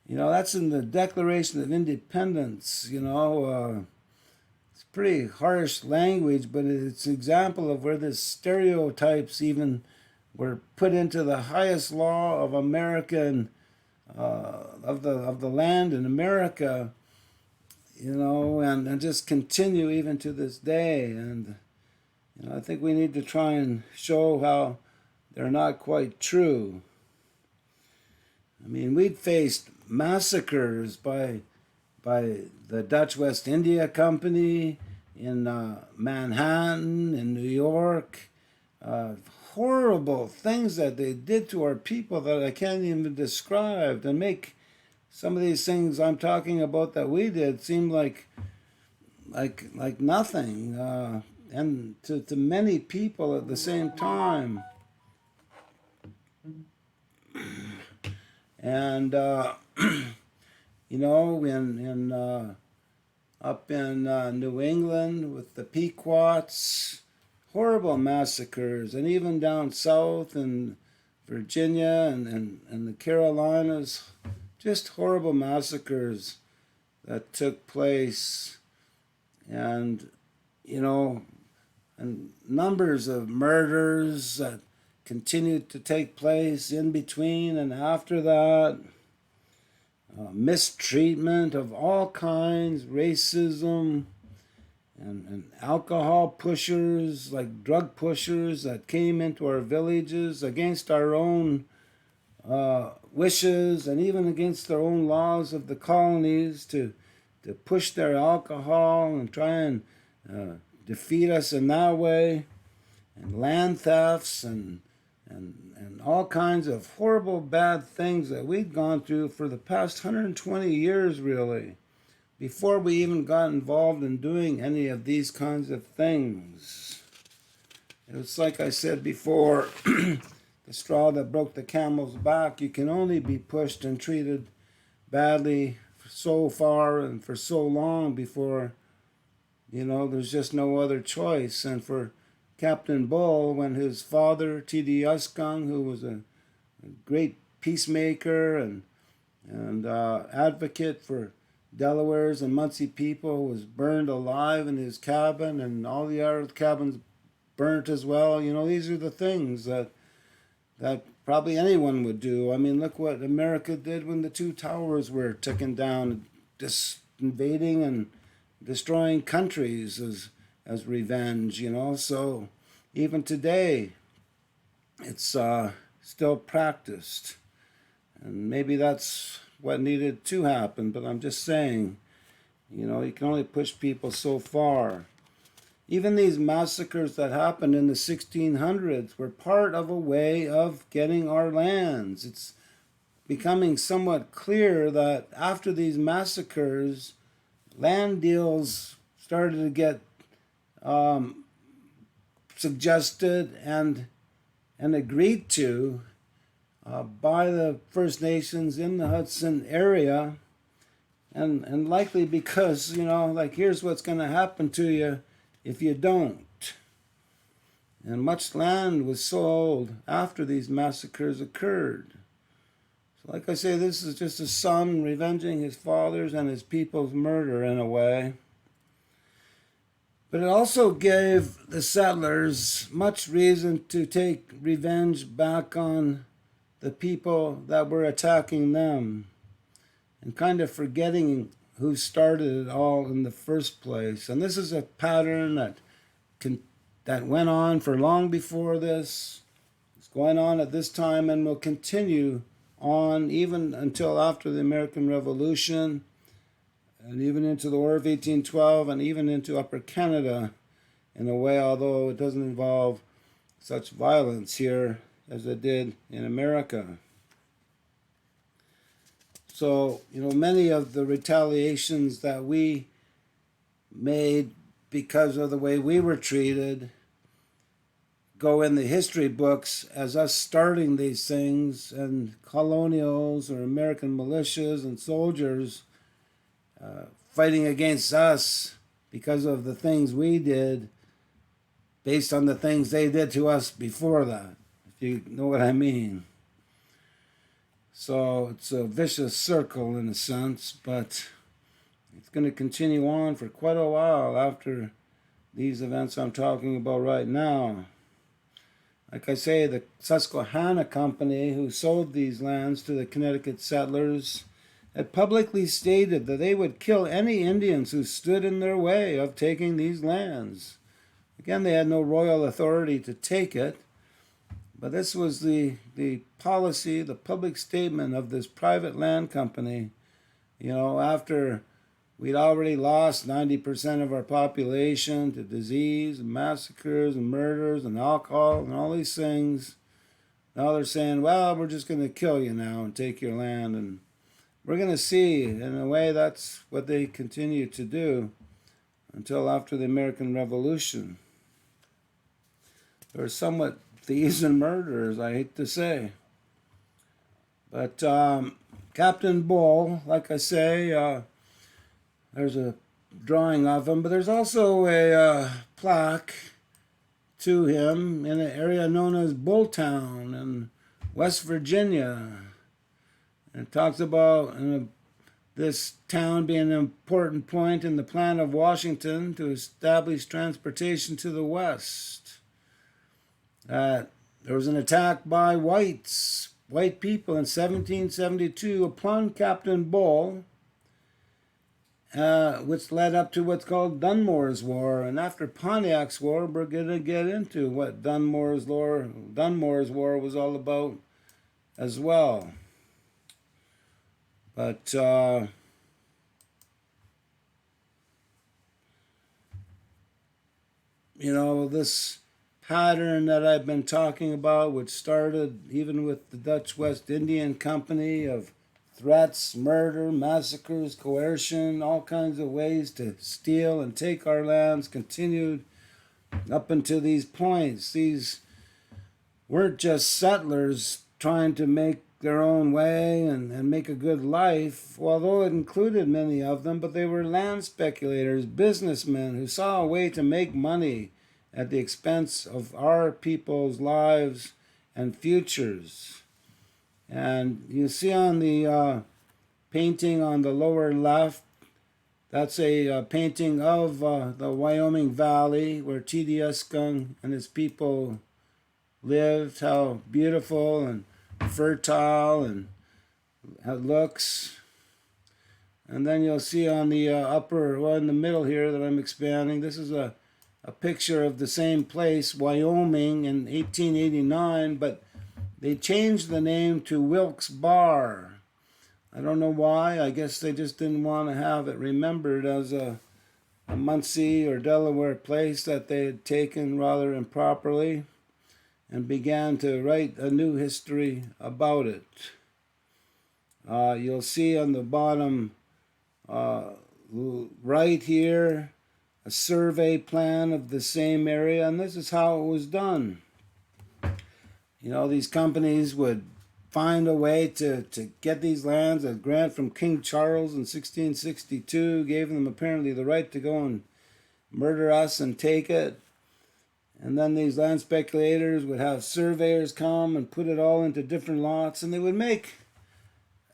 That's in the Declaration of Independence. It's pretty harsh language, but it's an example of where the stereotypes even were put into the highest law of American of the land in America. And just continue even to this day. And I think we need to try and show how they're not quite true. I mean, we'd faced massacres by the Dutch West India Company in Manhattan, in New York. Horrible things that they did to our people that I can't even describe, and make some of these things I'm talking about that we did seem like nothing. And to many people at the same time. And up in New England with the Pequots, horrible massacres, and even down south in Virginia and the Carolinas, just horrible massacres that took place. And and numbers of murders that continued to take place in between and after that. Mistreatment of all kinds, racism, and alcohol pushers, like drug pushers that came into our villages against our own wishes and even against their own laws of the colonies to push their alcohol and try and defeat us in that way, and land thefts and all kinds of horrible bad things that we'd gone through for the past 120 years, really, before we even got involved in doing any of these kinds of things. It's like I said before, the straw that broke the camel's back. You can only be pushed and treated badly for so far and for so long before there's just no other choice. And for Captain Bull, when his father, Teedyuscung, who was a great peacemaker and advocate for Delawares and Munsee people, was burned alive in his cabin, and all the other cabins burnt as well. These are the things that probably anyone would do. I mean, look what America did when the two towers were taken down, just invading and destroying countries as revenge, So even today, it's still practiced. And maybe that's what needed to happen, but I'm just saying, you can only push people so far. Even these massacres that happened in the 1600s were part of a way of getting our lands. It's becoming somewhat clear that after these massacres, land deals started to get suggested and agreed to by the First Nations in the Hudson area, and likely because, like, here's what's going to happen to you if you don't. And much land was sold after these massacres occurred. So like I say, this is just a son revenging his father's and his people's murder in a way. But it also gave the settlers much reason to take revenge back on the people that were attacking them, and kind of forgetting who started it all in the first place. And this is a pattern that went on for long before this. It's going on at this time and will continue on even until after the American Revolution, and even into the War of 1812, and even into Upper Canada in a way, although it doesn't involve such violence here as it did in America. So, many of the retaliations that we made because of the way we were treated go in the history books as us starting these things, and colonials or American militias and soldiers fighting against us because of the things we did based on the things they did to us before that, if you know what I mean. So it's a vicious circle in a sense, but it's going to continue on for quite a while after these events I'm talking about right now. Like I say, the Susquehanna Company, who sold these lands to the Connecticut settlers, had publicly stated that they would kill any Indians who stood in their way of taking these lands. Again, they had no royal authority to take it, but this was the policy, the public statement of this private land company, after we'd already lost 90% of our population to disease and massacres and murders and alcohol and all these things. Now they're saying, well, we're just going to kill you now and take your land. And we're going to see, in a way, that's what they continue to do until after the American Revolution. They're somewhat thieves and murderers, I hate to say. But Captain Bull, like I say, there's a drawing of him, but there's also a plaque to him in an area known as Bulltown in West Virginia. And it talks about this town being an important point in the plan of Washington to establish transportation to the West. There was an attack by white people in 1772 upon Captain Bull, which led up to what's called Dunmore's War. And after Pontiac's War, we're going to get into what Dunmore's War was all about as well. But this pattern that I've been talking about, which started even with the Dutch West Indian Company, of threats, murder, massacres, coercion, all kinds of ways to steal and take our lands, continued up until these points. These weren't just settlers trying to make their own way and make a good life, although it included many of them, but they were land speculators, businessmen who saw a way to make money at the expense of our people's lives and futures. And you see on the painting on the lower left, that's a painting of the Wyoming Valley where Teedyuscung and his people lived, how beautiful and fertile and how it looks. And then you'll see on the in the middle here that I'm expanding, this is a picture of the same place, Wyoming, in 1889, but they changed the name to Wilkes Barre. I don't know why. I guess they just didn't want to have it remembered as a Muncie or Delaware place that they had taken rather improperly, and began to write a new history about it. You'll see on the bottom right here a survey plan of the same area, and this is how it was done. These companies would find a way to get these lands. A grant from King Charles in 1662 gave them apparently the right to go and murder us and take it. And then these land speculators would have surveyors come and put it all into different lots, and they would make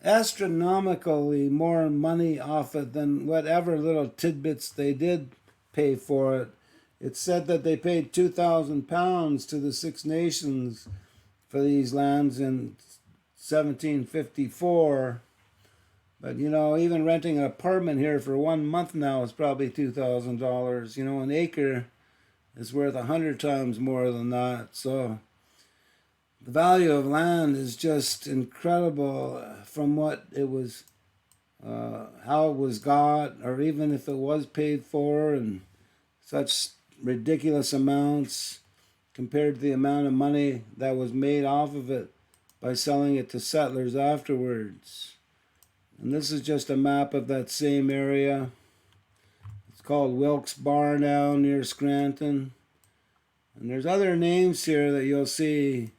astronomically more money off it than whatever little tidbits they did pay for it. It's said that they paid £2,000 to the Six Nations for these lands in 1754. But, even renting an apartment here for 1 month now is probably $2,000. An acre is worth 100 times more than that. So the value of land is just incredible from what it was, how it was got, or even if it was paid for, and such ridiculous amounts compared to the amount of money that was made off of it by selling it to settlers afterwards. And this is just a map of that same area. It's called Wilkes-Barre now, near Scranton. And there's other names here that you'll see.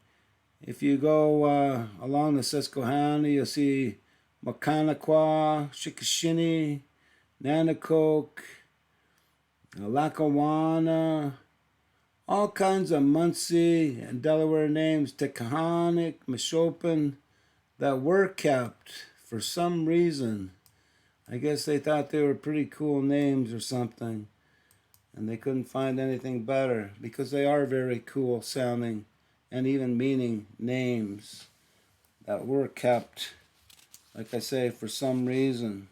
If you go along the Susquehanna, you'll see Machanaquah, Chickashinny, Nanticoke, Lackawanna, all kinds of Muncie and Delaware names, Taconic, Mashopin, that were kept for some reason. I guess they thought they were pretty cool names or something, and they couldn't find anything better, because they are very cool sounding and even meaning names that were kept, like I say, for some reason.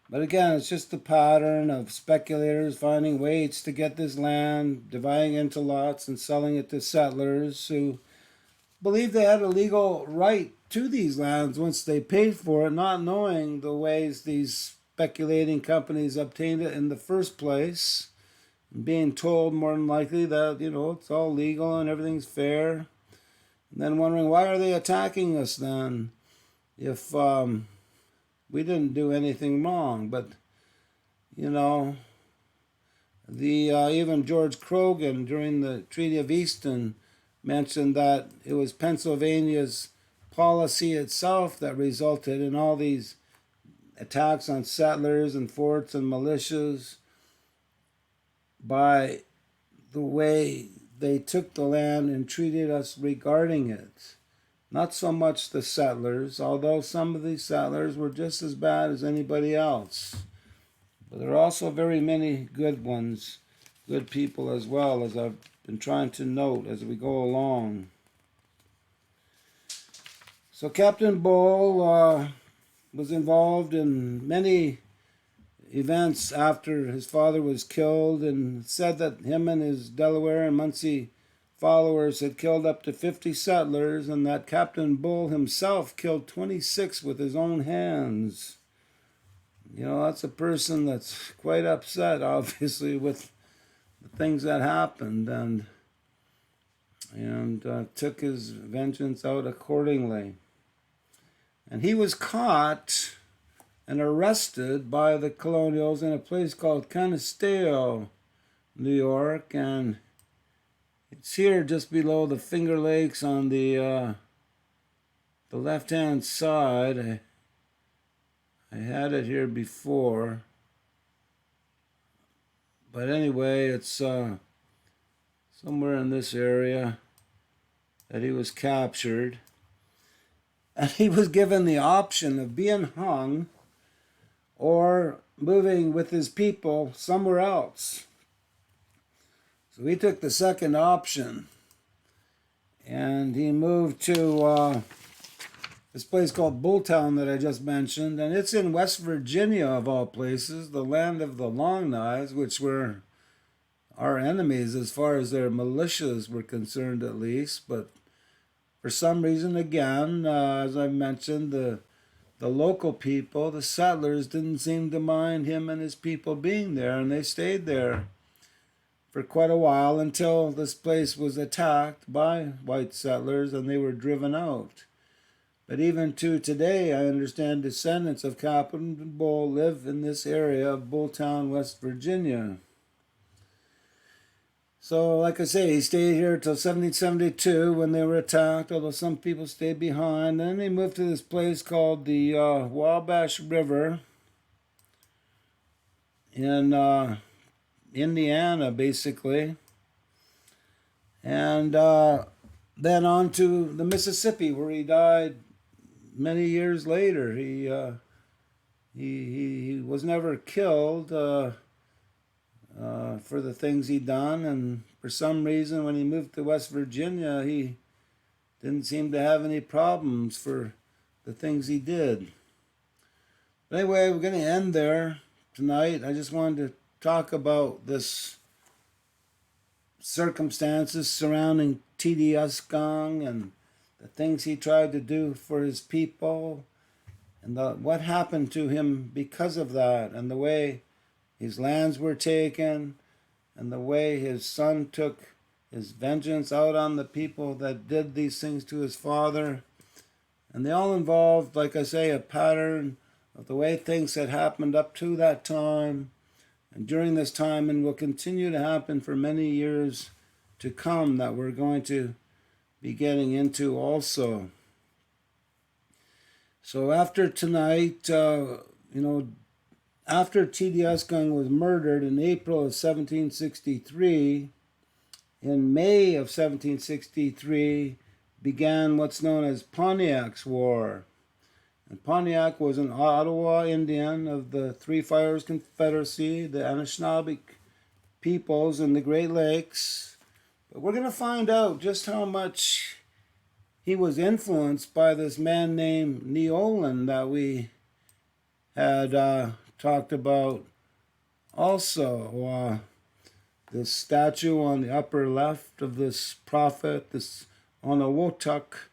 But again, it's just the pattern of speculators finding ways to get this land, dividing it into lots and selling it to settlers who believed they had a legal right to these lands once they paid for it, not knowing the ways these speculating companies obtained it in the first place, being told more than likely that, it's all legal and everything's fair. And then wondering, why are they attacking us then if we didn't do anything wrong? But, even George Croghan during the Treaty of Easton mentioned that it was Pennsylvania's policy itself that resulted in all these attacks on settlers and forts and militias by the way they took the land and treated us regarding it. Not so much the settlers, although some of these settlers were just as bad as anybody else. But there are also very many good ones, good people as well, as I've been trying to note as we go along. So Captain Bull was involved in many events after his father was killed, and said that him and his Delaware and Muncie followers had killed up to 50 settlers, and that Captain Bull himself killed 26 with his own hands. That's a person that's quite upset, obviously, with the things that happened, and took his vengeance out accordingly. And he was caught and arrested by the colonials in a place called Canisteo, New York, and it's here just below the Finger Lakes on the left-hand side. I had it here before, but anyway, it's somewhere in this area that he was captured, and he was given the option of being hung or moving with his people somewhere else. So he took the second option, and he moved to this place called Bulltown that I just mentioned, and it's in West Virginia, of all places, the land of the Long Knives, which were our enemies as far as their militias were concerned, at least. But for some reason, again, as I mentioned, the local people, the settlers, didn't seem to mind him and his people being there, and they stayed there for quite a while until this place was attacked by white settlers and they were driven out. But even to today, I understand descendants of Captain Bull live in this area of Bulltown, West Virginia. So, like I say, he stayed here till 1772 when they were attacked, although some people stayed behind. Then they moved to this place called the Wabash River in Indiana, basically. And then on to the Mississippi, where he died many years later. He was never killed for the things he done, and for some reason, when he moved to West Virginia, he didn't seem to have any problems for the things he did. But anyway, we're going to end there tonight. I just wanted to talk about this circumstances surrounding Teedyuscung and the things he tried to do for his people, and what happened to him because of that, and the way his lands were taken, and the way his son took his vengeance out on the people that did these things to his father. And they all involved, like I say, a pattern of the way things had happened up to that time and during this time, and will continue to happen for many years to come, that we're going to be getting into also. So after tonight, after Teedyuscung was murdered in April of 1763, in May of 1763 began what's known as Pontiac's War. And Pontiac was an Ottawa Indian of the Three Fires Confederacy, the Anishinaabe peoples in the Great Lakes. But we're going to find out just how much he was influenced by this man named Neolin that we had talked about also. This statue on the upper left of this prophet, this Onawotuk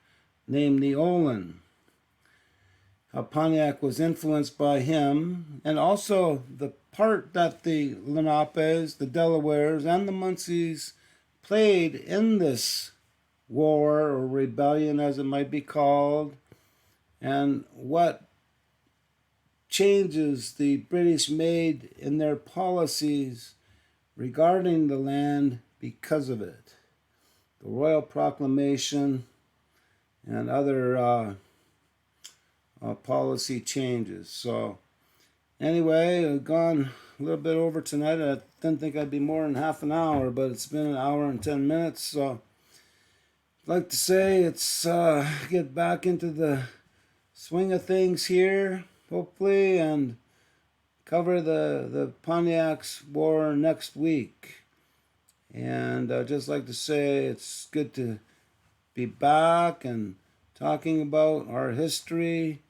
named Neolin. How Pontiac was influenced by him, and also the part that the Lenapes, the Delawares, and the Munsees played in this war or rebellion, as it might be called, and what changes the British made in their policies regarding the land because of it. The Royal Proclamation and other policy changes. So anyway, I've gone a little bit over tonight. I didn't think I'd be more than half an hour, but it's been an hour and 10 minutes. So I'd like to say it's get back into the swing of things here, hopefully, and cover the Pontiac's War next week. And I'd just like to say it's good to be back and talking about our history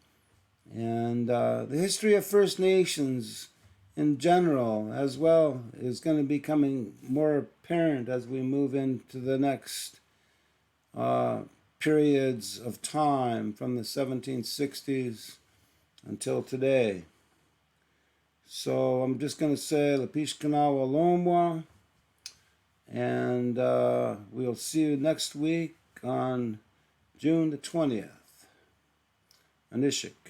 and the history of First Nations in general as well is going to be becoming more apparent as we move into the next periods of time from the 1760s until today. So I'm just going to say Lapishkanawa Lomwa, and we'll see you next week on June the 20th. Anishik.